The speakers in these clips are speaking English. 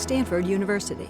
Stanford University.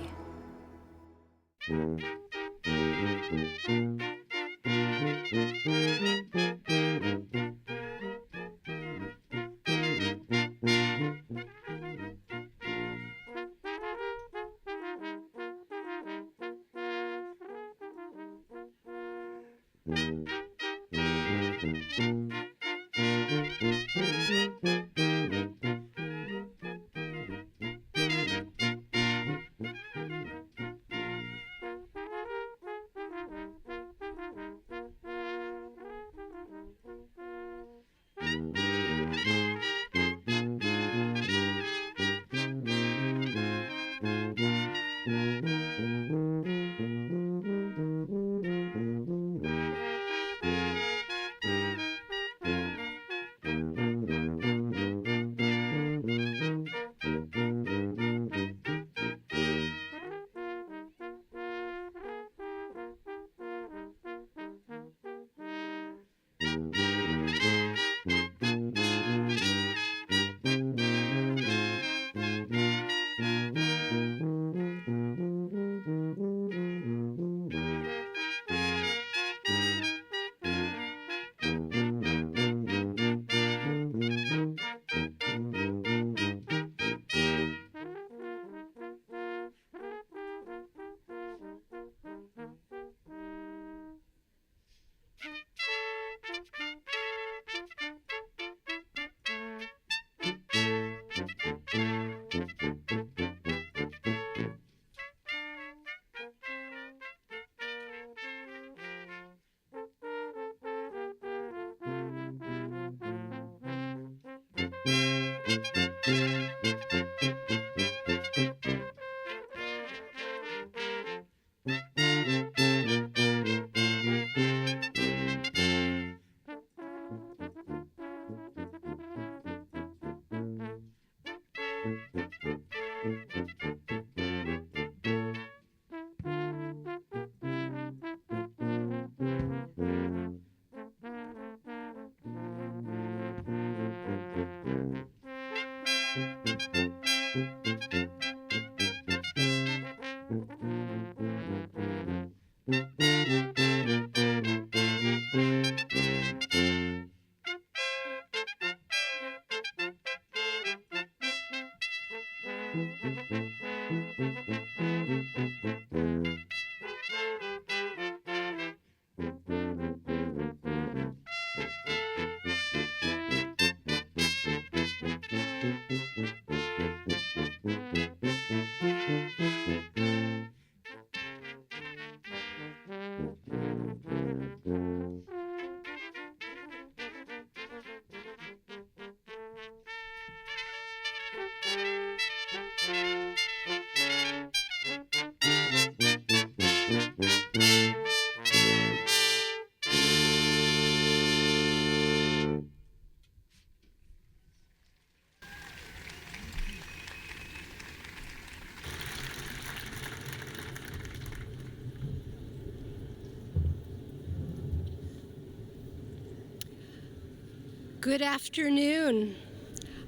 Good afternoon.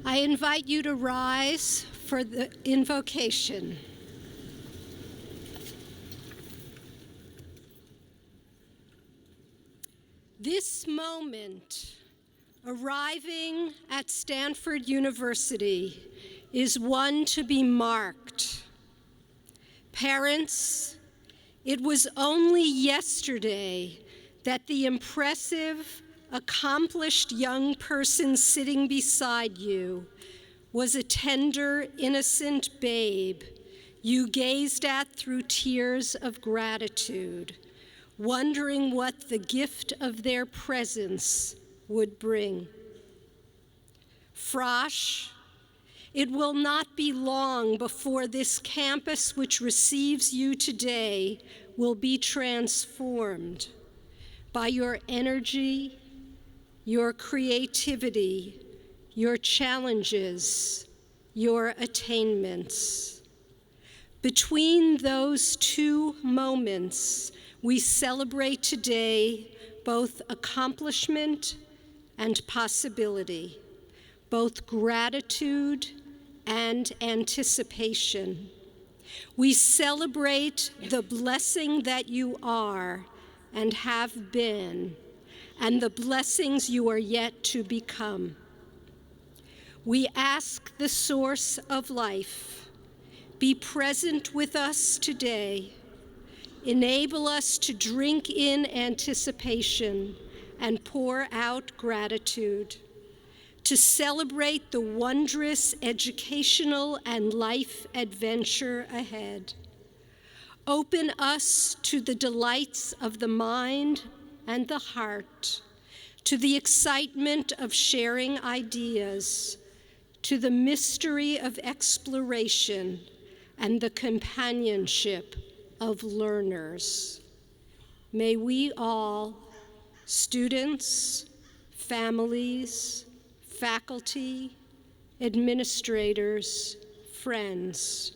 I invite you to rise for the invocation. This moment, arriving at Stanford University, is one to be marked. Parents, it was only yesterday that the impressive, accomplished young person sitting beside you was a tender, innocent babe you gazed at through tears of gratitude, wondering what the gift of their presence would bring. Frosh, it will not be long before this campus which receives you today will be transformed by your energy, your creativity, your challenges, your attainments. Between those two moments, we celebrate today both accomplishment and possibility, both gratitude and anticipation. We celebrate the blessing that you are and have been, and the blessings you are yet to become. We ask the source of life, be present with us today. Enable us to drink in anticipation and pour out gratitude, to celebrate the wondrous educational and life adventure ahead. Open us to the delights of the mind and the heart, to the excitement of sharing ideas, to the mystery of exploration and the companionship of learners. May we all, students, families, faculty, administrators, friends,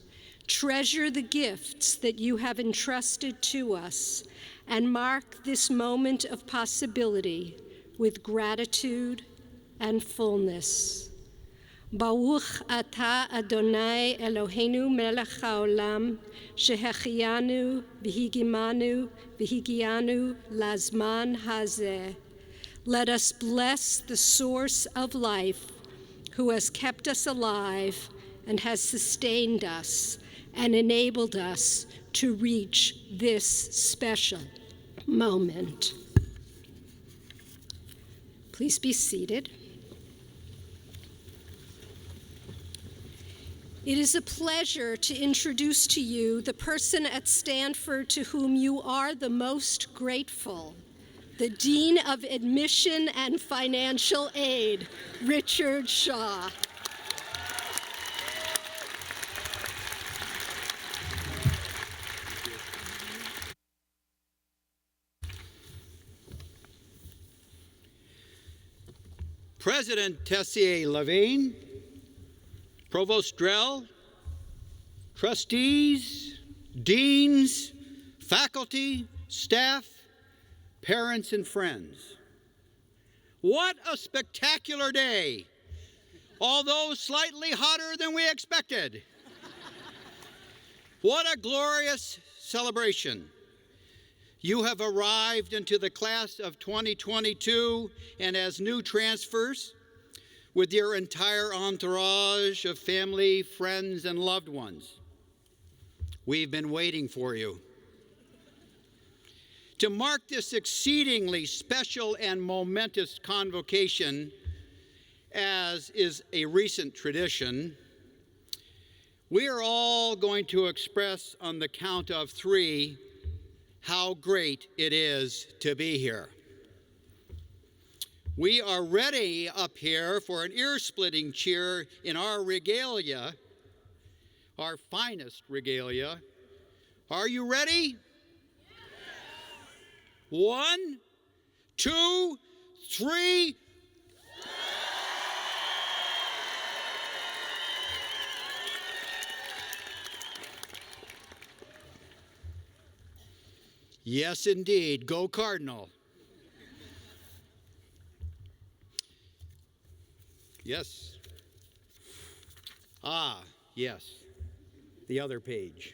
treasure the gifts that you have entrusted to us and mark this moment of possibility with gratitude and fullness. Baruch atah Adonai Eloheinu melech haolam, shehechianu v'higimanu v'higianu lazman hazeh. Let us bless the source of life, who has kept us alive and has sustained us and enabled us to reach this special moment. Please be seated. It is a pleasure to introduce to you the person at Stanford to whom you are the most grateful, the Dean of Admission and Financial Aid, Richard Shaw. President Tessier Levine, Provost Drell, trustees, deans, faculty, staff, parents, and friends. What a spectacular day, although slightly hotter than we expected. What a glorious celebration. You have arrived into the class of 2022 and as new transfers with your entire entourage of family, friends, and loved ones. We've been waiting for you. To mark this exceedingly special and momentous convocation, as is a recent tradition, we are all going to express on the count of three how great it is to be here. We are ready up here for an ear-splitting cheer in our regalia, our finest regalia. Are you ready? Yes. 1, 2, 3. Yes, indeed. Go Cardinal. Yes. Ah, yes. The other page.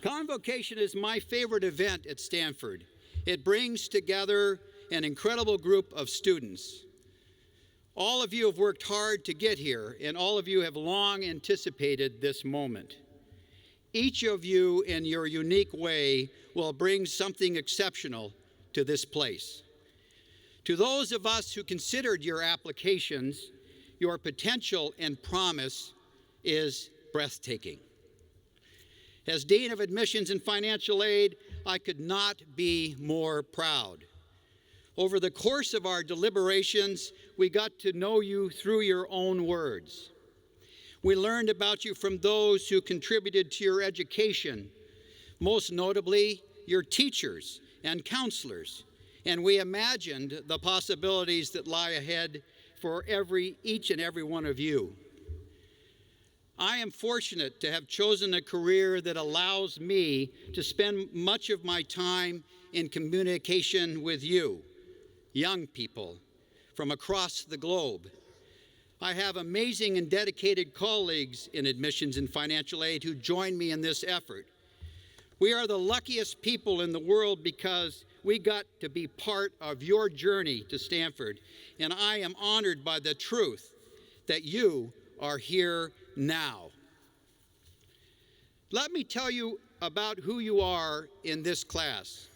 Convocation is my favorite event at Stanford. It brings together an incredible group of students. All of you have worked hard to get here, and all of you have long anticipated this moment. Each of you, in your unique way, will bring something exceptional to this place. To those of us who considered your applications, your potential and promise is breathtaking. As Dean of Admissions and Financial Aid, I could not be more proud. Over the course of our deliberations, we got to know you through your own words. We learned about you from those who contributed to your education, most notably your teachers and counselors, and we imagined the possibilities that lie ahead for each and every one of you. I am fortunate to have chosen a career that allows me to spend much of my time in communication with you, young people from across the globe. I have amazing and dedicated colleagues in admissions and financial aid who join me in this effort. We are the luckiest people in the world because we got to be part of your journey to Stanford, and I am honored by the truth that you are here now. Let me tell you about who you are in this class.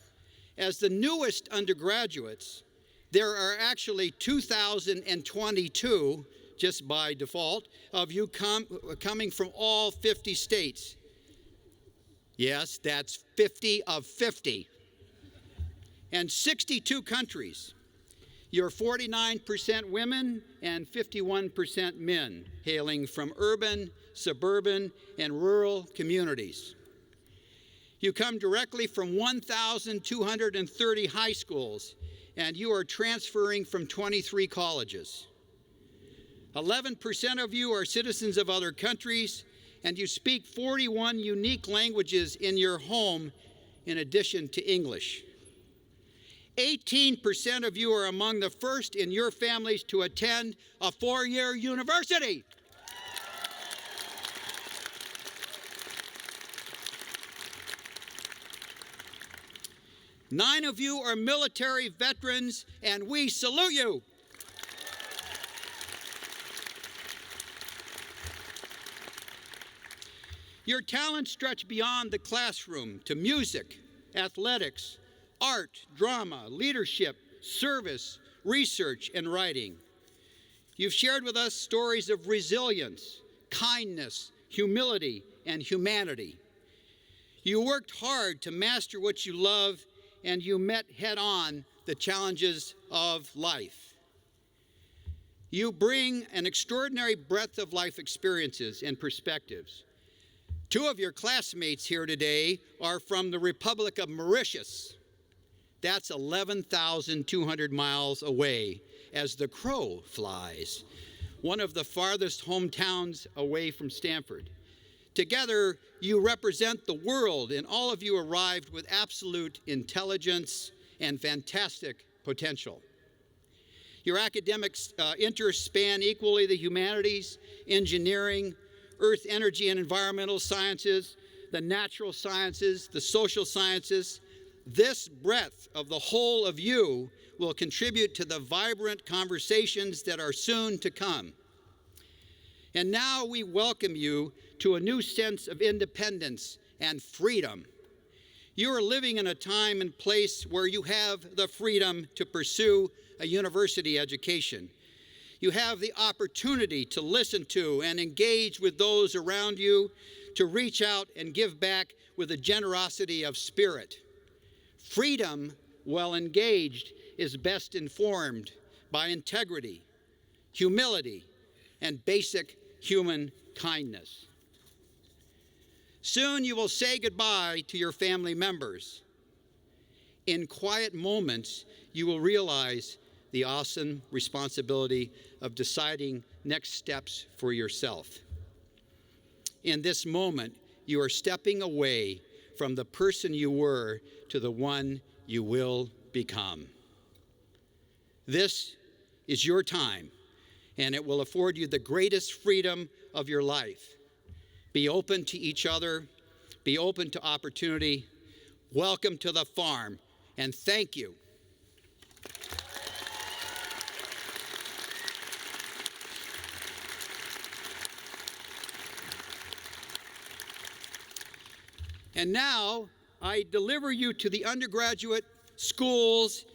As the newest undergraduates, there are actually 2,022, just by default, of you coming from all 50 states. Yes, that's 50 of 50. And 62 countries. You're 49% women and 51% men, hailing from urban, suburban, and rural communities. You come directly from 1,230 high schools, and you are transferring from 23 colleges. 11% of you are citizens of other countries, and you speak 41 unique languages in your home in addition to English. 18% of you are among the first in your families to attend a 4-year university. Nine of you are military veterans, and we salute you. Your talents stretch beyond the classroom to music, athletics, art, drama, leadership, service, research, and writing. You've shared with us stories of resilience, kindness, humility, and humanity. You worked hard to master what you love, and you met head-on the challenges of life. You bring an extraordinary breadth of life experiences and perspectives. Two of your classmates here today are from the Republic of Mauritius. That's 11,200 miles away as the crow flies, one of the farthest hometowns away from Stanford. Together, you represent the world, and all of you arrived with absolute intelligence and fantastic potential. Your academic interests span equally the humanities, engineering, earth, energy, and environmental sciences, the natural sciences, the social sciences. This breadth of the whole of you will contribute to the vibrant conversations that are soon to come. And now we welcome you to a new sense of independence and freedom. You are living in a time and place where you have the freedom to pursue a university education. You have the opportunity to listen to and engage with those around you, to reach out and give back with a generosity of spirit. Freedom, well engaged, is best informed by integrity, humility, and basic human kindness. Soon you will say goodbye to your family members. In quiet moments, you will realize the awesome responsibility of deciding next steps for yourself. In this moment, you are stepping away from the person you were to the one you will become. This is your time, and it will afford you the greatest freedom of your life. Be open to each other. Be open to opportunity. Welcome to the farm, and thank you. And now, I deliver you to the undergraduate schools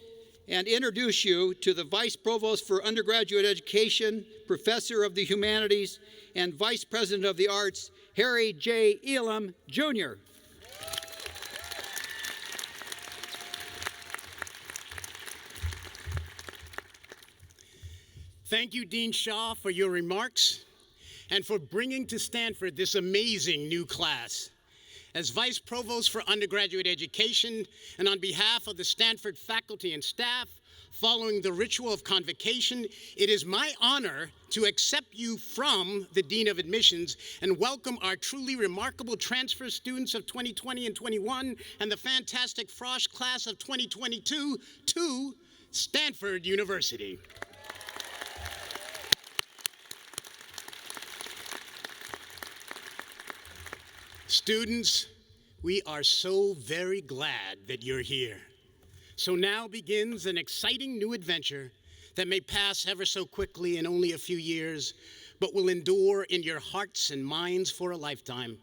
and introduce you to the Vice Provost for Undergraduate Education, Professor of the Humanities, and Vice President of the Arts, Harry J. Elam, Jr. Thank you, Dean Shaw, for your remarks and for bringing to Stanford this amazing new class. As Vice Provost for Undergraduate Education, and on behalf of the Stanford faculty and staff, following the ritual of Convocation, it is my honor to accept you from the Dean of Admissions and welcome our truly remarkable transfer students of 2020 and 21 and the fantastic Frosh class of 2022 to Stanford University. Students, we are so very glad that you're here. So now begins an exciting new adventure that may pass ever so quickly in only a few years, but will endure in your hearts and minds for a lifetime.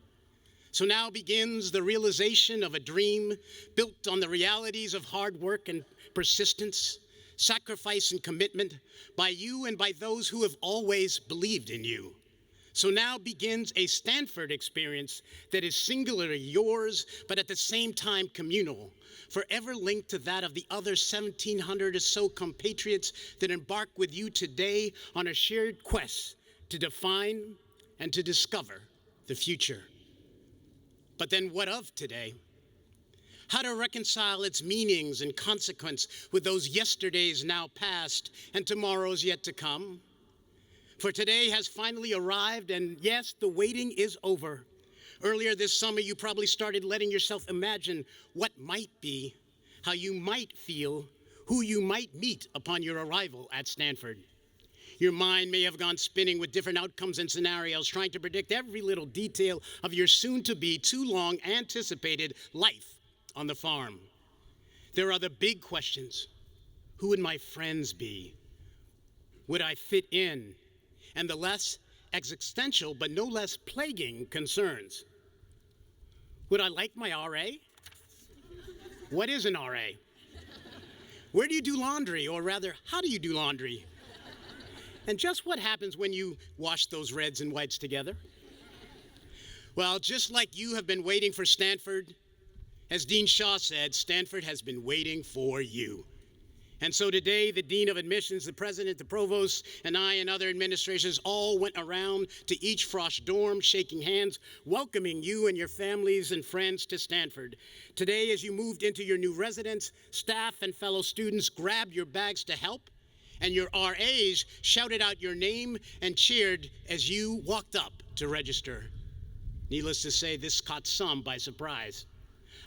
So now begins the realization of a dream built on the realities of hard work and persistence, sacrifice and commitment by you and by those who have always believed in you. So now begins a Stanford experience that is singularly yours, but at the same time communal, forever linked to that of the other 1,700 or so compatriots that embark with you today on a shared quest to define and to discover the future. But then what of today? How to reconcile its meanings and consequence with those yesterdays now past and tomorrows yet to come? For today has finally arrived, and yes, the waiting is over. Earlier this summer, you probably started letting yourself imagine what might be, how you might feel, who you might meet upon your arrival at Stanford. Your mind may have gone spinning with different outcomes and scenarios, trying to predict every little detail of your soon-to-be, too long anticipated life on the farm. There are the big questions. Who would my friends be? Would I fit in? And the less existential, but no less plaguing concerns. Would I like my RA? What is an RA? Where do you do laundry? Or rather, how do you do laundry? And just what happens when you wash those reds and whites together? Well, just like you have been waiting for Stanford, as Dean Shaw said, Stanford has been waiting for you. And so today, the Dean of Admissions, the President, the Provost, and I and other administrators all went around to each Frosh dorm, shaking hands, welcoming you and your families and friends to Stanford. Today, as you moved into your new residence, staff and fellow students grabbed your bags to help, and your RAs shouted out your name and cheered as you walked up to register. Needless to say, this caught some by surprise.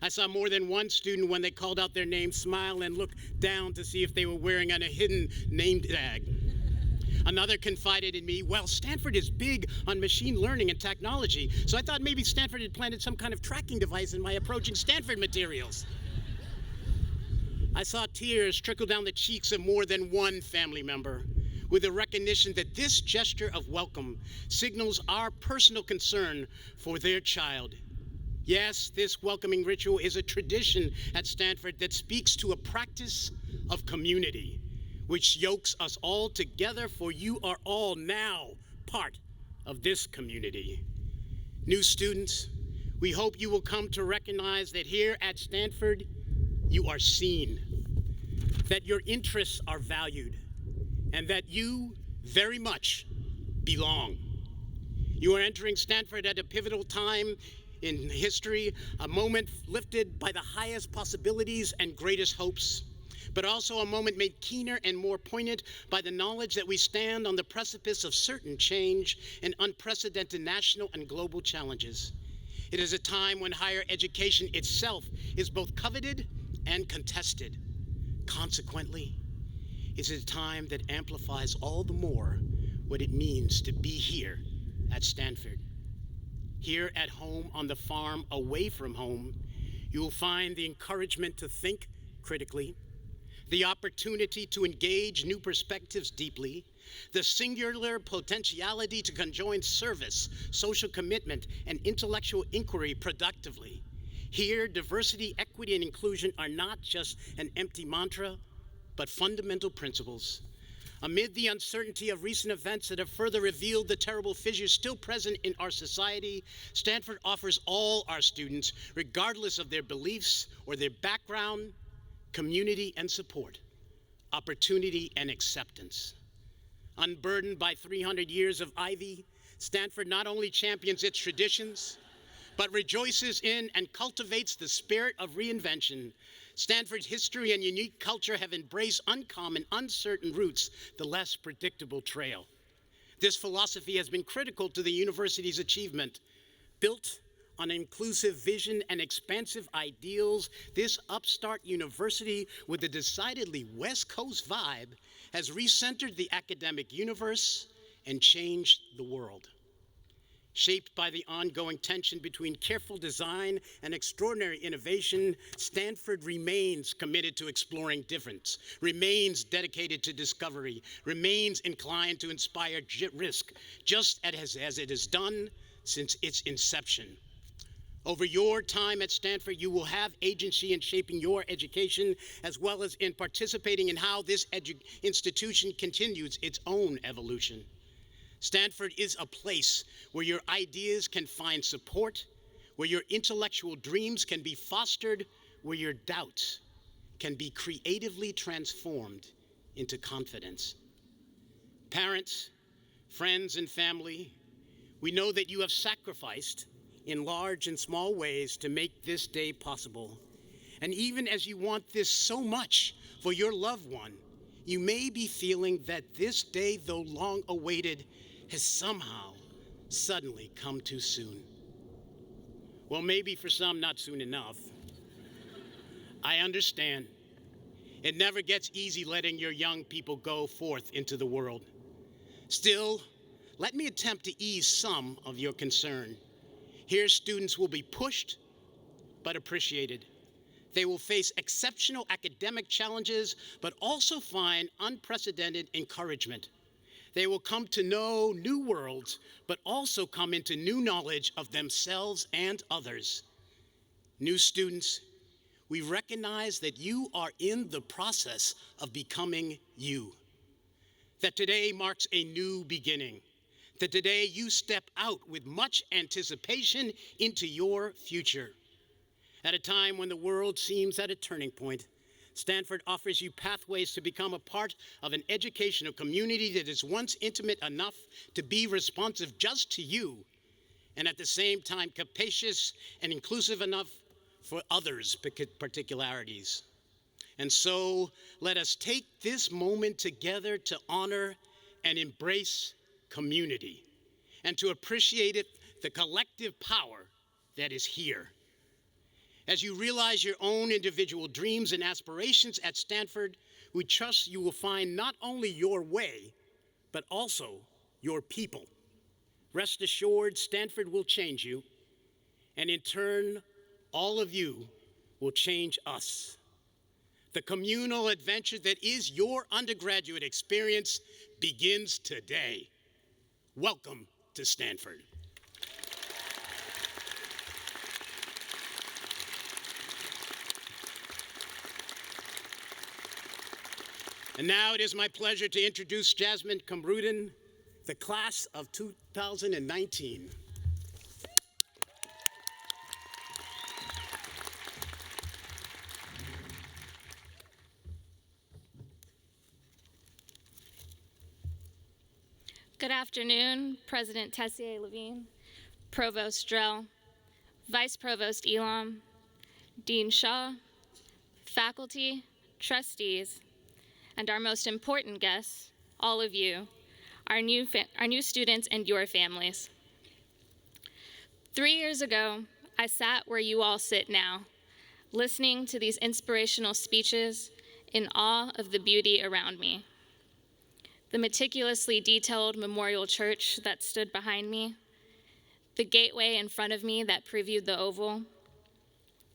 I saw more than one student, when they called out their name, smile and look down to see if they were wearing a hidden name tag. Another confided in me, well, Stanford is big on machine learning and technology, so I thought maybe Stanford had planted some kind of tracking device in my approaching Stanford materials. I saw tears trickle down the cheeks of more than one family member, with the recognition that this gesture of welcome signals our personal concern for their child. Yes, this welcoming ritual is a tradition at Stanford that speaks to a practice of community, which yokes us all together, for you are all now part of this community. New students, we hope you will come to recognize that here at Stanford, you are seen, that your interests are valued, and that you very much belong. You are entering Stanford at a pivotal time in history, a moment lifted by the highest possibilities and greatest hopes, but also a moment made keener and more poignant by the knowledge that we stand on the precipice of certain change and unprecedented national and global challenges. It is a time when higher education itself is both coveted and contested. Consequently, it is a time that amplifies all the more what it means to be here at Stanford. Here at home, on the farm, away from home, you will find the encouragement to think critically, the opportunity to engage new perspectives deeply, the singular potentiality to conjoin service, social commitment, and intellectual inquiry productively. Here, diversity, equity, and inclusion are not just an empty mantra, but fundamental principles. Amid the uncertainty of recent events that have further revealed the terrible fissures still present in our society, Stanford offers all our students, regardless of their beliefs or their background, community and support, opportunity and acceptance. Unburdened by 300 years of Ivy, Stanford not only champions its traditions, but rejoices in and cultivates the spirit of reinvention. Stanford's history and unique culture have embraced uncommon, uncertain routes, the less predictable trail. This philosophy has been critical to the university's achievement. Built on inclusive vision and expansive ideals, this upstart university with a decidedly West Coast vibe has recentered the academic universe and changed the world. Shaped by the ongoing tension between careful design and extraordinary innovation, Stanford remains committed to exploring difference, remains dedicated to discovery, remains inclined to inspire risk, just as it has done since its inception. Over your time at Stanford, you will have agency in shaping your education, as well as in participating in how this institution continues its own evolution. Stanford is a place where your ideas can find support, where your intellectual dreams can be fostered, where your doubts can be creatively transformed into confidence. Parents, friends, and family, we know that you have sacrificed in large and small ways to make this day possible. And even as you want this so much for your loved one, you may be feeling that this day, though long awaited, has somehow suddenly come too soon. Well, maybe for some, not soon enough. I understand. It never gets easy letting your young people go forth into the world. Still, let me attempt to ease some of your concern. Here, students will be pushed, but appreciated. They will face exceptional academic challenges, but also find unprecedented encouragement. They will come to know new worlds, but also come into new knowledge of themselves and others. New students, we recognize that you are in the process of becoming you. That today marks a new beginning. That today you step out with much anticipation into your future. At a time when the world seems at a turning point, Stanford offers you pathways to become a part of an educational community that is once intimate enough to be responsive just to you, and at the same time capacious and inclusive enough for others' particularities. And so let us take this moment together to honor and embrace community, and to appreciate the collective power that is here. As you realize your own individual dreams and aspirations at Stanford, we trust you will find not only your way, but also your people. Rest assured, Stanford will change you, and in turn, all of you will change us. The communal adventure that is your undergraduate experience begins today. Welcome to Stanford. And now it is my pleasure to introduce Jasmine Kamrudin, the class of 2019. Good afternoon, President Tessier-Levine, Provost Drell, Vice Provost Elam, Dean Shaw, faculty, trustees, and our most important guests, all of you, our new students and your families. 3 years ago, I sat where you all sit now, listening to these inspirational speeches in awe of the beauty around me. The meticulously detailed memorial church that stood behind me, the gateway in front of me that previewed the oval,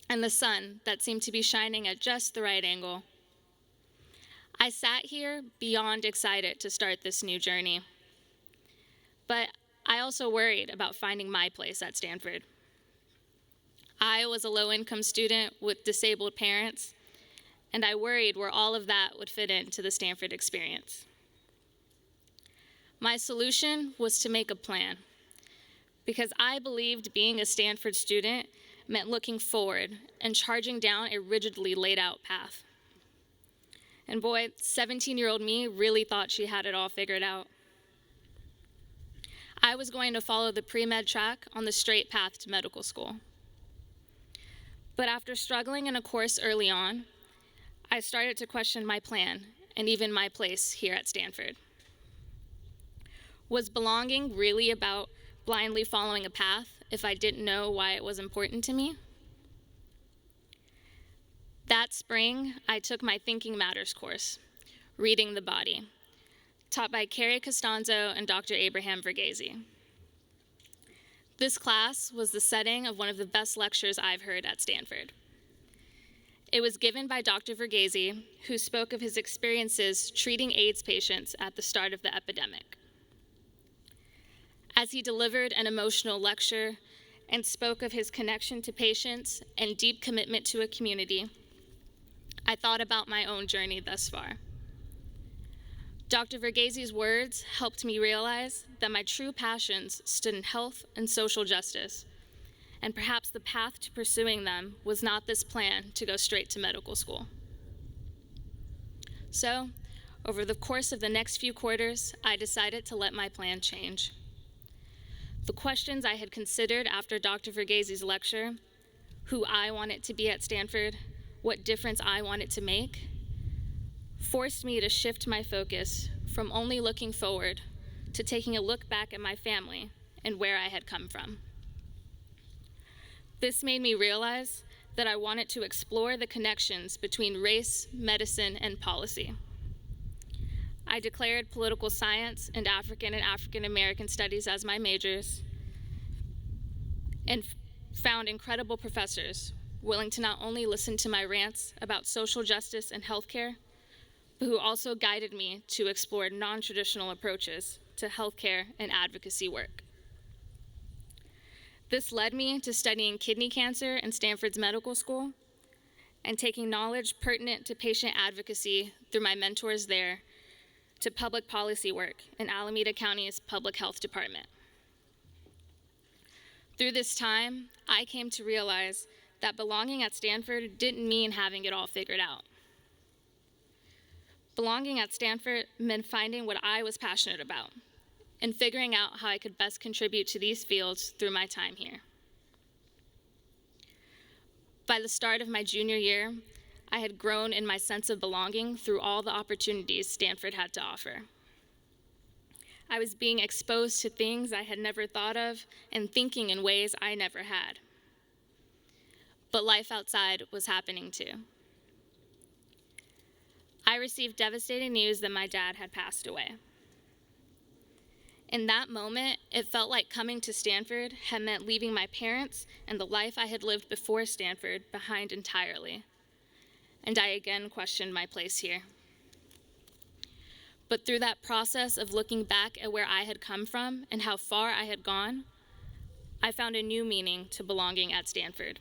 and the sun that seemed to be shining at just the right angle. I sat here beyond excited to start this new journey. But I also worried about finding my place at Stanford. I was a low-income student with disabled parents, and I worried where all of that would fit into the Stanford experience. My solution was to make a plan, because I believed being a Stanford student meant looking forward and charging down a rigidly laid out path. And boy, 17-year-old me really thought she had it all figured out. I was going to follow the pre-med track on the straight path to medical school. But after struggling in a course early on, I started to question my plan and even my place here at Stanford. Was belonging really about blindly following a path if I didn't know why it was important to me? That spring, I took my Thinking Matters course, Reading the Body, taught by Carrie Costanzo and Dr. Abraham Verghese. This class was the setting of one of the best lectures I've heard at Stanford. It was given by Dr. Verghese, who spoke of his experiences treating AIDS patients at the start of the epidemic. As he delivered an emotional lecture and spoke of his connection to patients and deep commitment to a community, I thought about my own journey thus far. Dr. Verghese's words helped me realize that my true passions stood in health and social justice, and perhaps the path to pursuing them was not this plan to go straight to medical school. So, over the course of the next few quarters, I decided to let my plan change. The questions I had considered after Dr. Verghese's lecture, who I wanted to be at Stanford, what difference I wanted to make, forced me to shift my focus from only looking forward to taking a look back at my family and where I had come from. This made me realize that I wanted to explore the connections between race, medicine, and policy. I declared political science and African American studies as my majors, and found incredible professors willing to not only listen to my rants about social justice and healthcare, but who also guided me to explore non-traditional approaches to healthcare and advocacy work. This led me to studying kidney cancer in Stanford's medical school and taking knowledge pertinent to patient advocacy through my mentors there to public policy work in Alameda County's Public Health Department. Through this time, I came to realize that belonging at Stanford didn't mean having it all figured out. Belonging at Stanford meant finding what I was passionate about and figuring out how I could best contribute to these fields through my time here. By the start of my junior year, I had grown in my sense of belonging through all the opportunities Stanford had to offer. I was being exposed to things I had never thought of and thinking in ways I never had. But life outside was happening too. I received devastating news that my dad had passed away. In that moment, it felt like coming to Stanford had meant leaving my parents and the life I had lived before Stanford behind entirely. And I again questioned my place here. But through that process of looking back at where I had come from and how far I had gone, I found a new meaning to belonging at Stanford.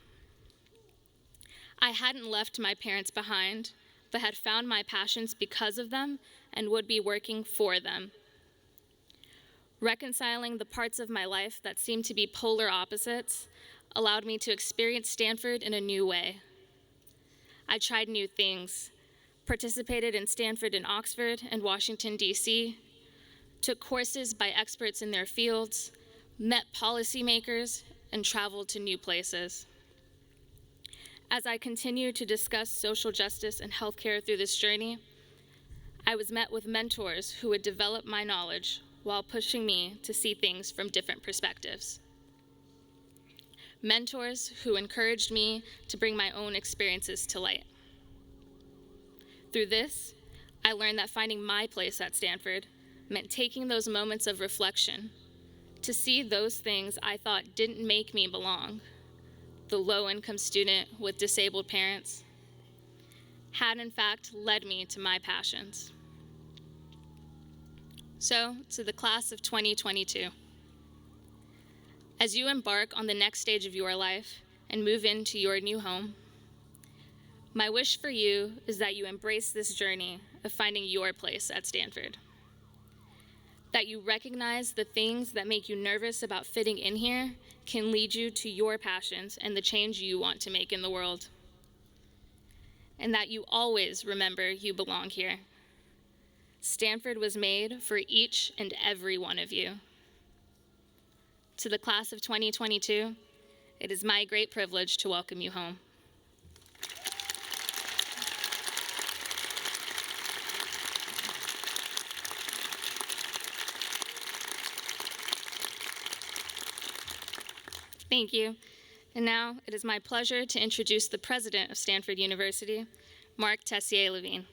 I hadn't left my parents behind, but had found my passions because of them and would be working for them. Reconciling the parts of my life that seemed to be polar opposites allowed me to experience Stanford in a new way. I tried new things, participated in Stanford in Oxford and Washington, D.C., took courses by experts in their fields, met policymakers, and traveled to new places. As I continued to discuss social justice and healthcare through this journey, I was met with mentors who would develop my knowledge while pushing me to see things from different perspectives. Mentors who encouraged me to bring my own experiences to light. Through this, I learned that finding my place at Stanford meant taking those moments of reflection to see those things I thought didn't make me belong. The low-income student with disabled parents had in fact led me to my passions. So, to the class of 2022, as you embark on the next stage of your life and move into your new home, my wish for you is that you embrace this journey of finding your place at Stanford. That you recognize the things that make you nervous about fitting in here can lead you to your passions and the change you want to make in the world. And that you always remember you belong here. Stanford was made for each and every one of you. To the class of 2022, it is my great privilege to welcome you home. Thank you. And now it is my pleasure to introduce the president of Stanford University, Mark Tessier-Levine.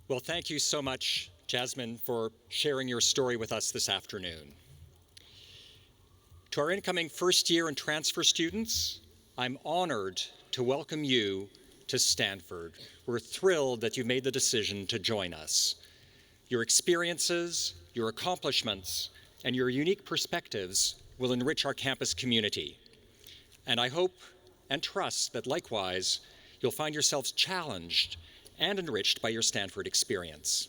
Well, thank you so much, Jasmine, for sharing your story with us this afternoon. To our incoming first-year and transfer students, I'm honored to welcome you to Stanford. We're thrilled that you made the decision to join us. Your experiences, your accomplishments, and your unique perspectives will enrich our campus community. And I hope and trust that likewise, you'll find yourselves challenged and enriched by your Stanford experience.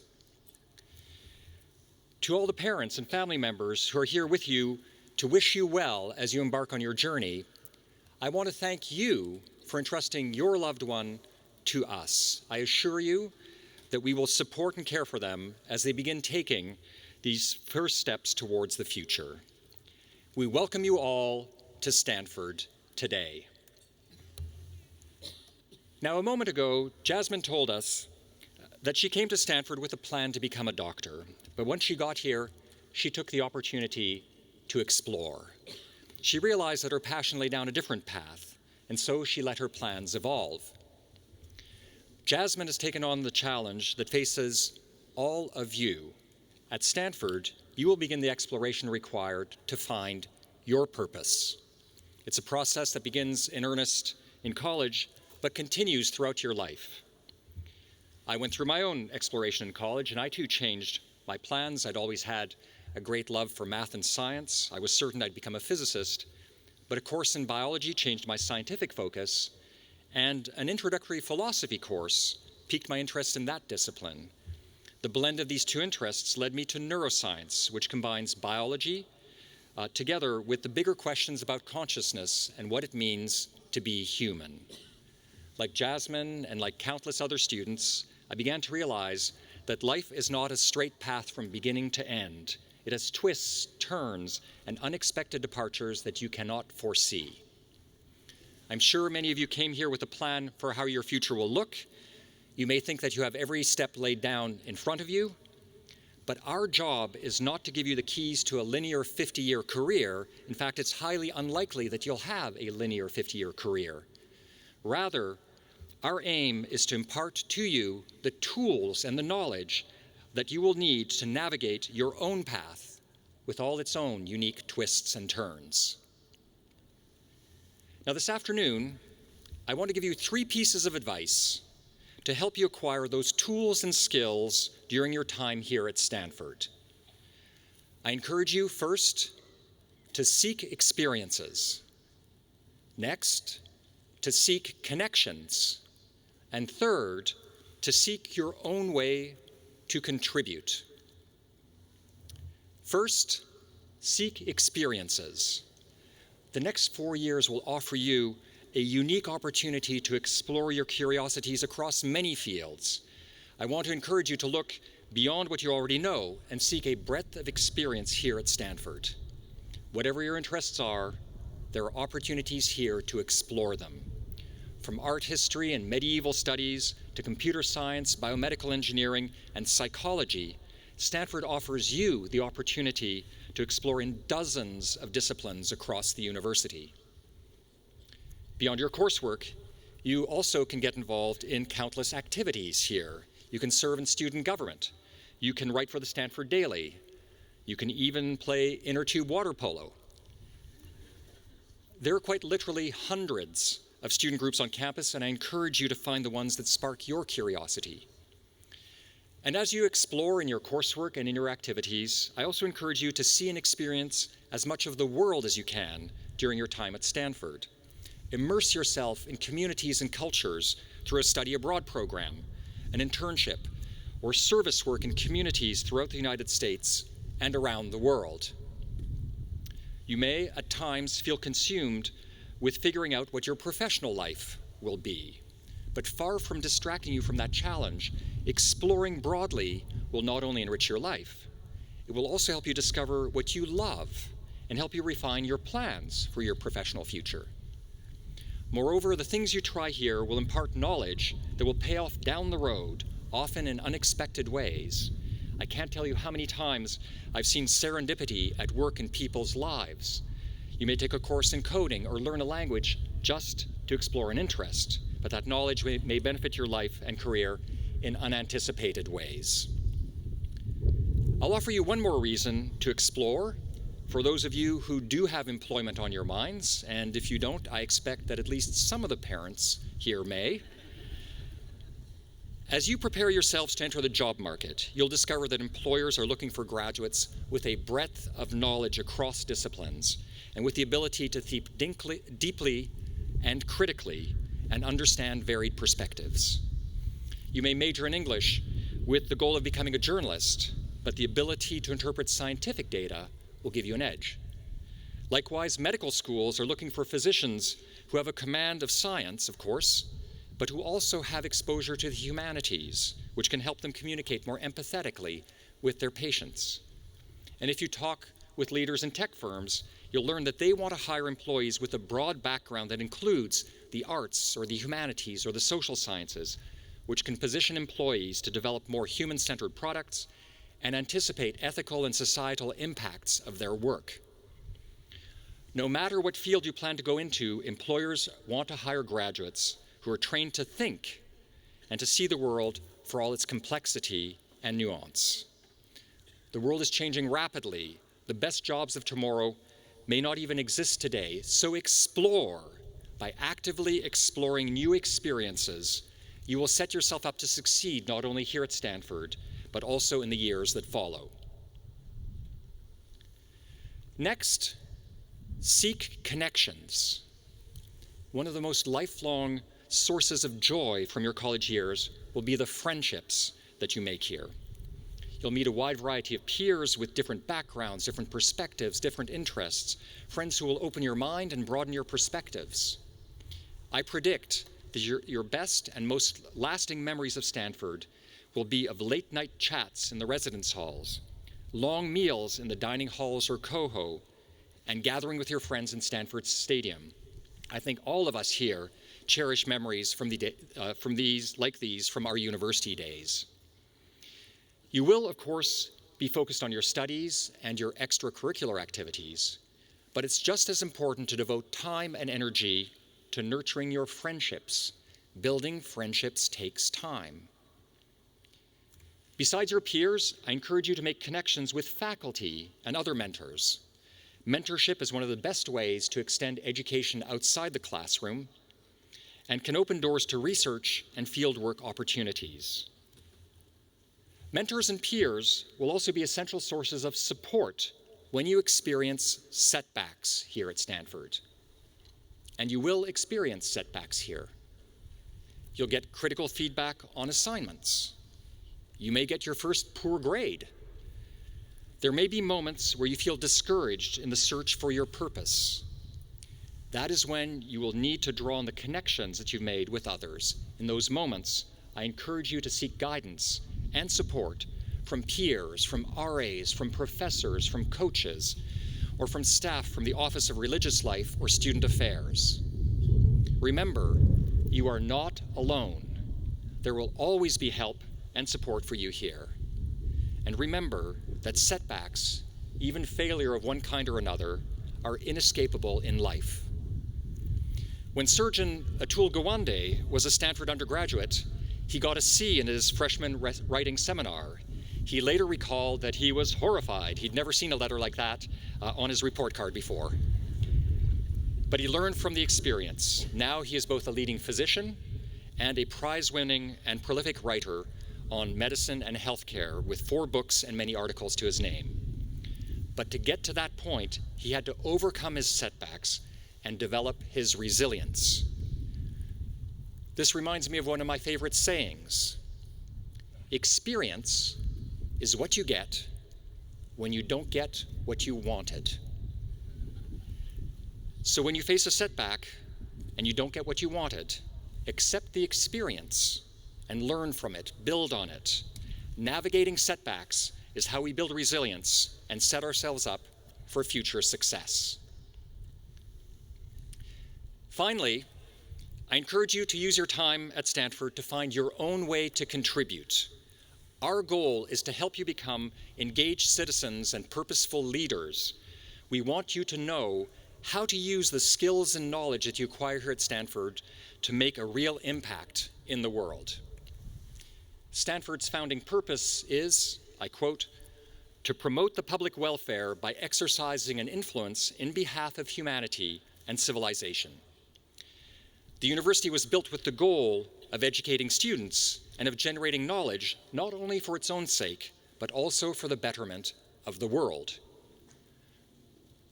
To all the parents and family members who are here with you to wish you well as you embark on your journey, I want to thank you for entrusting your loved one to us. I assure you that we will support and care for them as they begin taking these first steps towards the future. We welcome you all to Stanford today. Now, a moment ago, Jasmine told us that she came to Stanford with a plan to become a doctor, but once she got here, she took the opportunity to explore. She realized that her passion lay down a different path, and so she let her plans evolve. Jasmine has taken on the challenge that faces all of you. At Stanford, you will begin the exploration required to find your purpose. It's a process that begins in earnest in college, but continues throughout your life. I went through my own exploration in college, and I too changed my plans. I'd always had a great love for math and science. I was certain I'd become a physicist, but a course in biology changed my scientific focus, and an introductory philosophy course piqued my interest in that discipline. The blend of these two interests led me to neuroscience, which combines biology together with the bigger questions about consciousness and what it means to be human. Like Jasmine and like countless other students, I began to realize that life is not a straight path from beginning to end. It has twists, turns, and unexpected departures that you cannot foresee. I'm sure many of you came here with a plan for how your future will look. You may think that you have every step laid down in front of you, but our job is not to give you the keys to a linear 50-year career. In fact, it's highly unlikely that you'll have a linear 50-year career. Rather, our aim is to impart to you the tools and the knowledge that you will need to navigate your own path with all its own unique twists and turns. Now, this afternoon, I want to give you 3 pieces of advice to help you acquire those tools and skills during your time here at Stanford. I encourage you first to seek experiences. Next, to seek connections. And third, to seek your own way to contribute. First, seek experiences. The next 4 years will offer you a unique opportunity to explore your curiosities across many fields. I want to encourage you to look beyond what you already know and seek a breadth of experience here at Stanford. Whatever your interests are, there are opportunities here to explore them. From art history and medieval studies to computer science, biomedical engineering, and psychology, Stanford offers you the opportunity to explore in dozens of disciplines across the university. Beyond your coursework, you also can get involved in countless activities here. You can serve in student government. You can write for the Stanford Daily. You can even play inner tube water polo. There are quite literally hundreds of student groups on campus, and I encourage you to find the ones that spark your curiosity. And as you explore in your coursework and in your activities, I also encourage you to see and experience as much of the world as you can during your time at Stanford. Immerse yourself in communities and cultures through a study abroad program, an internship, or service work in communities throughout the United States and around the world. You may, at times, feel consumed with figuring out what your professional life will be. But far from distracting you from that challenge, exploring broadly will not only enrich your life, it will also help you discover what you love and help you refine your plans for your professional future. Moreover, the things you try here will impart knowledge that will pay off down the road, often in unexpected ways. I can't tell you how many times I've seen serendipity at work in people's lives. You may take a course in coding or learn a language just to explore an interest, but that knowledge may benefit your life and career in unanticipated ways. I'll offer you one more reason to explore for those of you who do have employment on your minds, and if you don't, I expect that at least some of the parents here may. As you prepare yourselves to enter the job market, you'll discover that employers are looking for graduates with a breadth of knowledge across disciplines and with the ability to think deeply and critically and understand varied perspectives. You may major in English with the goal of becoming a journalist, but the ability to interpret scientific data will give you an edge. Likewise, medical schools are looking for physicians who have a command of science, of course, but who also have exposure to the humanities, which can help them communicate more empathetically with their patients. And if you talk with leaders in tech firms, you'll learn that they want to hire employees with a broad background that includes the arts or the humanities or the social sciences, which can position employees to develop more human-centered products and anticipate ethical and societal impacts of their work. No matter what field you plan to go into, employers want to hire graduates who are trained to think and to see the world for all its complexity and nuance. The world is changing rapidly. The best jobs of tomorrow may not even exist today, so explore. By actively exploring new experiences, you will set yourself up to succeed not only here at Stanford, but also in the years that follow. Next, seek connections. One of the most lifelong sources of joy from your college years will be the friendships that you make here. You'll meet a wide variety of peers with different backgrounds, different perspectives, different interests, friends who will open your mind and broaden your perspectives. I predict that your best and most lasting memories of Stanford will be of late-night chats in the residence halls, long meals in the dining halls or coho, and gathering with your friends in Stanford Stadium. I think all of us here cherish memories from these from our university days. You will, of course, be focused on your studies and your extracurricular activities, but it's just as important to devote time and energy to nurturing your friendships. Building friendships takes time. Besides your peers, I encourage you to make connections with faculty and other mentors. Mentorship is one of the best ways to extend education outside the classroom and can open doors to research and fieldwork opportunities. Mentors and peers will also be essential sources of support when you experience setbacks here at Stanford. And you will experience setbacks here. You'll get critical feedback on assignments. You may get your first poor grade. There may be moments where you feel discouraged in the search for your purpose. That is when you will need to draw on the connections that you've made with others. In those moments, I encourage you to seek guidance and support from peers, from RAs, from professors, from coaches, or from staff from the Office of Religious Life or Student Affairs. Remember, you are not alone. There will always be help and support for you here. And remember that setbacks, even failure of one kind or another, are inescapable in life. When surgeon Atul Gawande was a Stanford undergraduate, he got a C in his freshman writing seminar. He later recalled that he was horrified. He'd never seen a letter like that on his report card before. But he learned from the experience. Now he is both a leading physician and a prize-winning and prolific writer on medicine and healthcare with 4 books and many articles to his name. But to get to that point, he had to overcome his setbacks and develop his resilience. This reminds me of one of my favorite sayings. Experience is what you get when you don't get what you wanted. So when you face a setback and you don't get what you wanted, accept the experience and learn from it, build on it. Navigating setbacks is how we build resilience and set ourselves up for future success. Finally, I encourage you to use your time at Stanford to find your own way to contribute. Our goal is to help you become engaged citizens and purposeful leaders. We want you to know how to use the skills and knowledge that you acquire here at Stanford to make a real impact in the world. Stanford's founding purpose is, I quote, "to promote the public welfare by exercising an influence in behalf of humanity and civilization." The university was built with the goal of educating students and of generating knowledge not only for its own sake, but also for the betterment of the world.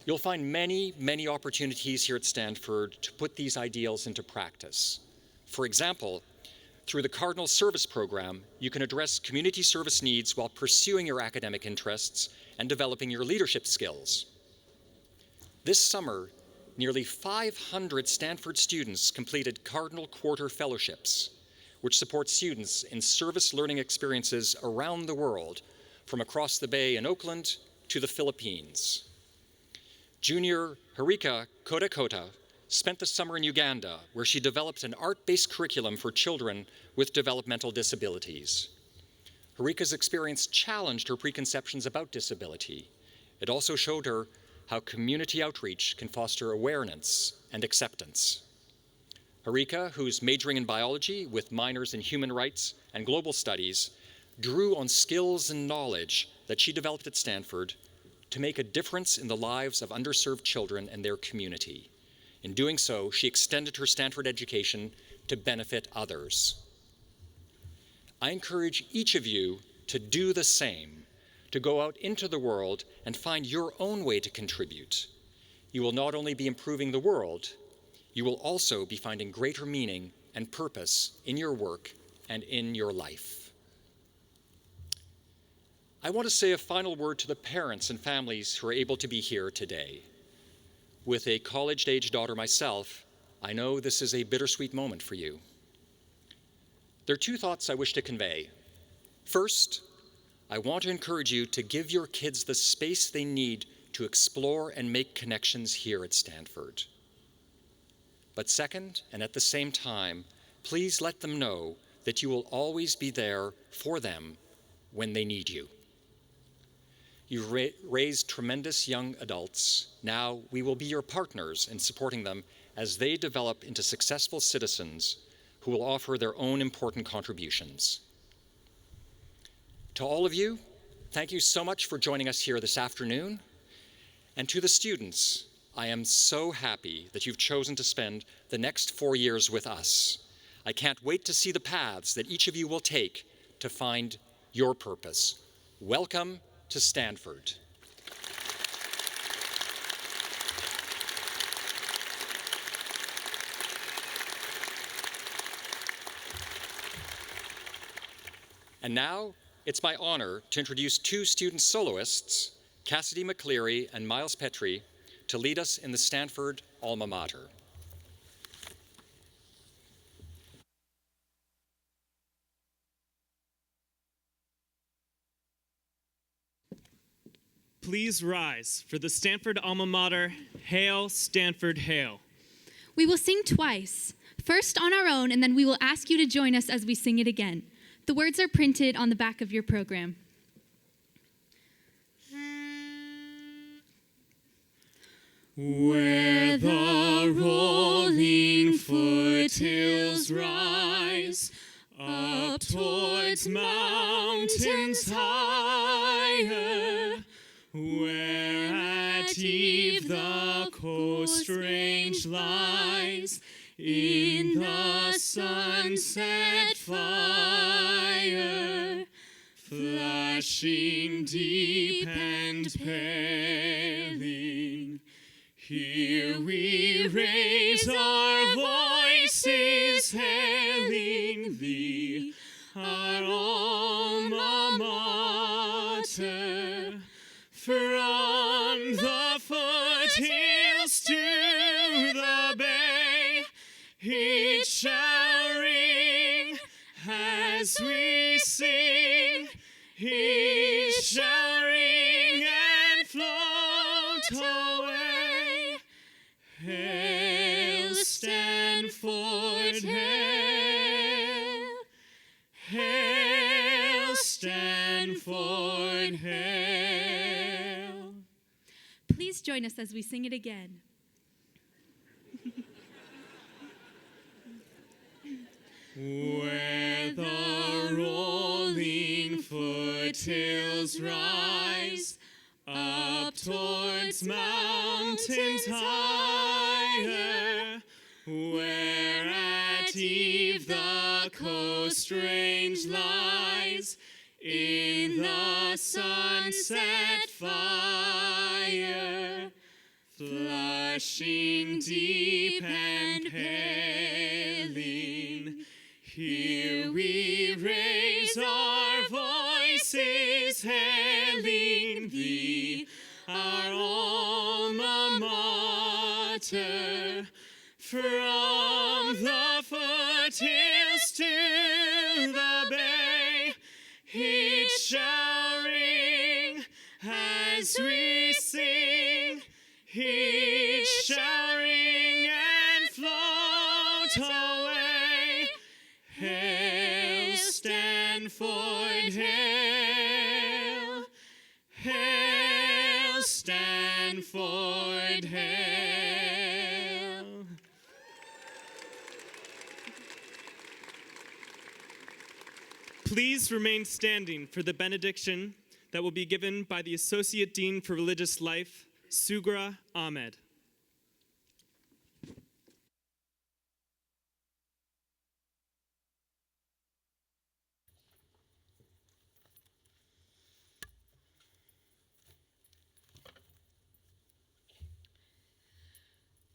You'll find many, many opportunities here at Stanford to put these ideals into practice. For example, through the Cardinal Service Program, you can address community service needs while pursuing your academic interests and developing your leadership skills. This summer, nearly 500 Stanford students completed Cardinal Quarter Fellowships, which support students in service learning experiences around the world, from across the bay in Oakland to the Philippines. Junior Harika Kodakota spent the summer in Uganda, where she developed an art-based curriculum for children with developmental disabilities. Harika's experience challenged her preconceptions about disability. It also showed her how community outreach can foster awareness and acceptance. Harika, who's majoring in biology with minors in human rights and global studies, drew on skills and knowledge that she developed at Stanford to make a difference in the lives of underserved children and their community. In doing so, she extended her Stanford education to benefit others. I encourage each of you to do the same, to go out into the world and find your own way to contribute. You will not only be improving the world, you will also be finding greater meaning and purpose in your work and in your life. I want to say a final word to the parents and families who are able to be here today. With a college-age daughter myself, I know this is a bittersweet moment for you. There are two thoughts I wish to convey. First, I want to encourage you to give your kids the space they need to explore and make connections here at Stanford. But second, and at the same time, please let them know that you will always be there for them when they need you. You've raised tremendous young adults. Now we will be your partners in supporting them as they develop into successful citizens who will offer their own important contributions. To all of you, thank you so much for joining us here this afternoon. And to the students, I am so happy that you've chosen to spend the next 4 years with us. I can't wait to see the paths that each of you will take to find your purpose. Welcome to Stanford. And now, it's my honor to introduce two student soloists, Cassidy McCleary and Miles Petrie, to lead us in the Stanford Alma Mater. Please rise for the Stanford Alma Mater, Hail, Stanford, Hail. We will sing twice, first on our own, and then we will ask you to join us as we sing it again. The words are printed on the back of your program. Where the rolling foothills rise, up towards mountains higher, where at eve the coast range lies, in the sunset fire, flashing deep and paling, here we raise our voices hailing thee, our alma mater. From the foothills to the bay, it shall ring as we sing. It shall ring and float away. Hail, Stanford, hail. Hail, Stanford, hail. Please join us as we sing it again. Where the roll rise, up towards mountains higher, where at eve the coast range lies, in the sunset fire, flushing deep and paling. Here we raise our voices, hailing thee, our alma mater, from the foothills to the bay. It shall ring as we sing, it shall ring and float away. Hail, Stanford, hail, hail, Stanford, hail. Please remain standing for the benediction that will be given by the Associate Dean for Religious Life, Sugra Ahmed.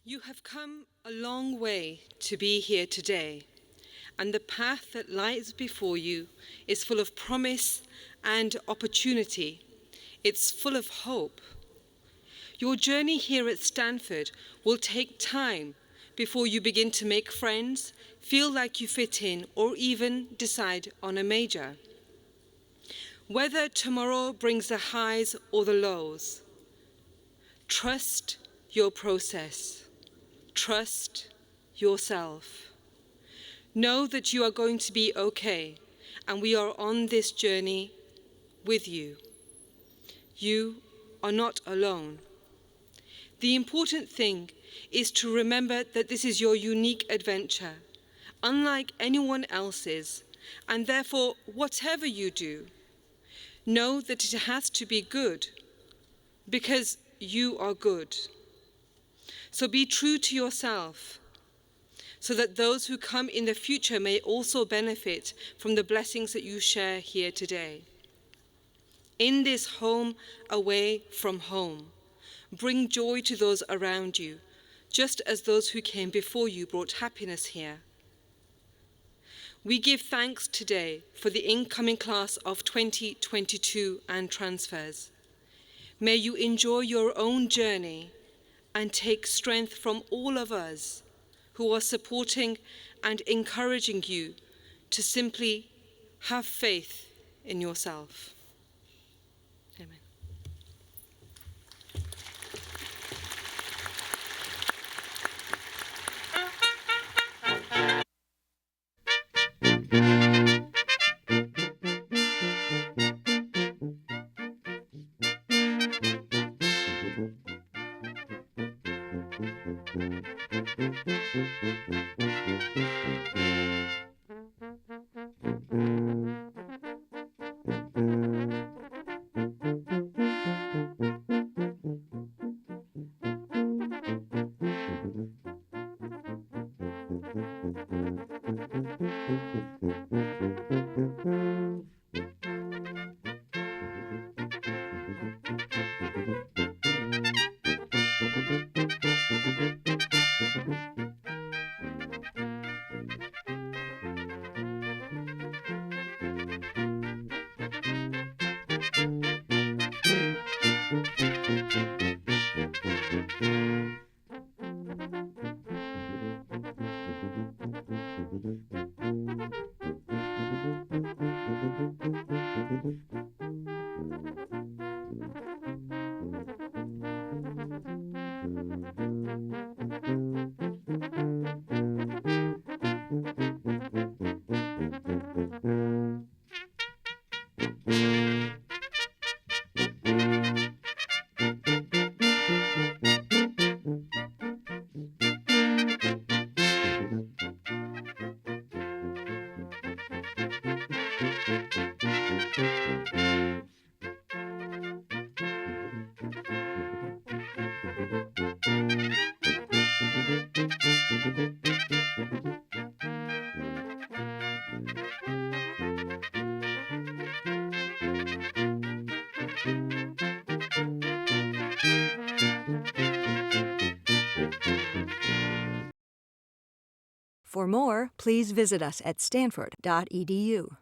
You have come a long way to be here today, and the path that lies before you is full of promise and opportunity. It's full of hope. Your journey here at Stanford will take time before you begin to make friends, feel like you fit in, or even decide on a major. Whether tomorrow brings the highs or the lows, trust your process. Trust yourself. Know that you are going to be okay, and we are on this journey with you. You are not alone. The important thing is to remember that this is your unique adventure, unlike anyone else's, and therefore, whatever you do, know that it has to be good, because you are good. So be true to yourself, so that those who come in the future may also benefit from the blessings that you share here today. In this home away from home, bring joy to those around you, just as those who came before you brought happiness here. We give thanks today for the incoming class of 2022 and transfers. May you enjoy your own journey and take strength from all of us who are supporting and encouraging you to simply have faith in yourself. Amen. For more, please visit us at stanford.edu.